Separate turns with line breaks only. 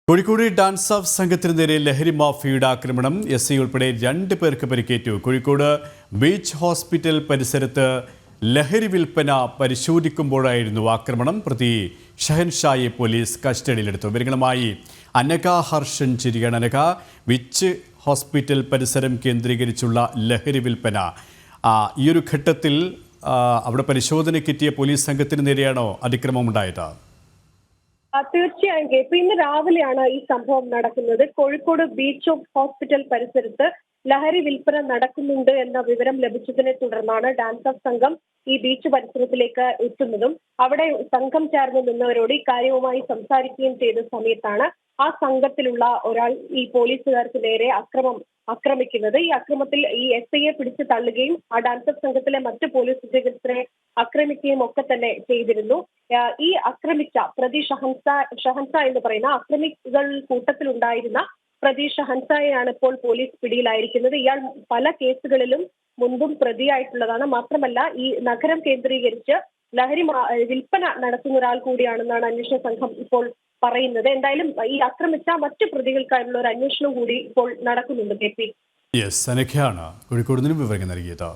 Kozhikode dance of സംഘത്തിന് നേരെ ലഹരി മാഫിയയുടെ ആക്രമണം. എസ് ഐ ഉൾപ്പെടെ 2 പേർക്ക് പരിക്കേറ്റു. കോഴിക്കോട് ബീച്ച് ഹോസ്പിറ്റൽ പരിസരത്ത് ലഹരി വിൽപ്പന പരിശോധിക്കുമ്പോഴായിരുന്നു ആക്രമണം. പ്രതി ഷഹൻഷായെ പോലീസ് കസ്റ്റഡിയിലെടുത്തു. വിവരങ്ങളുമായി അനഘ ഹർഷൻ ചിരിയാണ്. അനഘ, ബീച്ച് ഹോസ്പിറ്റൽ പരിസരം കേന്ദ്രീകരിച്ചുള്ള ലഹരി വിൽപ്പന ഈ ഒരു ഘട്ടത്തിൽ അവിടെ പരിശോധനയ്ക്കെത്തിയ പോലീസ് സംഘത്തിന് നേരെയാണോ അതിക്രമം ഉണ്ടായത്?
തീർച്ചയായും കേപ്പി, ഇന്ന് രാവിലെയാണ് ഈ സംഭവം നടക്കുന്നത്. കോഴിക്കോട് ബീച്ച് ഹോസ്പിറ്റൽ പരിസരത്ത് ലഹരി വിൽപ്പന നടക്കുന്നുണ്ട് എന്ന വിവരം ലഭിച്ചതിനെ തുടർന്നാണ് ഡാൻസ് ഓഫ് സംഘം ഈ ബീച്ച് പരിസരത്തിലേക്ക് എത്തുന്നതും അവിടെ സംഘം ചേർന്ന് നിന്നവരോട് ഈ കാര്യവുമായി സംസാരിക്കുകയും ചെയ്ത സമയത്താണ് ആ സംഘത്തിലുള്ള ഒരാൾ ഈ പോലീസുകാർക്ക് നേരെ ആക്രമിക്കുന്നത്. ഈ അക്രമത്തിൽ ഈ എസ് ഐയെ പിടിച്ചു തള്ളുകയും ആ ഡാൻസ് ഓഫ് സംഘത്തിലെ മറ്റ് പോലീസ് ഉദ്യോഗസ്ഥരെ ആക്രമിക്കുകയും ഒക്കെ തന്നെ ചെയ്തിരുന്നു. ഈ ആക്രമിച്ച പ്രതി ഷഹൻസ എന്ന് പറയുന്ന അക്രമികൾ കൂട്ടത്തിലുണ്ടായിരുന്ന പ്രതി ഷഹൻസയെയാണ് ഇപ്പോൾ പോലീസ് പിടിയിലായിരിക്കുന്നത്. ഇയാൾ പല കേസുകളിലും മുൻപും പ്രതിയായിട്ടുള്ളതാണ്. മാത്രമല്ല ഈ നഗരം കേന്ദ്രീകരിച്ച് ലഹരി വിൽപ്പന നടത്തുന്ന ഒരാൾ കൂടിയാണെന്നാണ് അന്വേഷണ സംഘം ഇപ്പോൾ പറയുന്നത്. എന്തായാലും ഈ ആക്രമിച്ച മറ്റു പ്രതികൾക്കായുള്ള ഒരു അന്വേഷണം കൂടി ഇപ്പോൾ നടക്കുന്നുണ്ട്. കെ പി
അനഘയാണ് കോഴിക്കോട് നിന്ന് വിവരങ്ങൾ നൽകിയത്.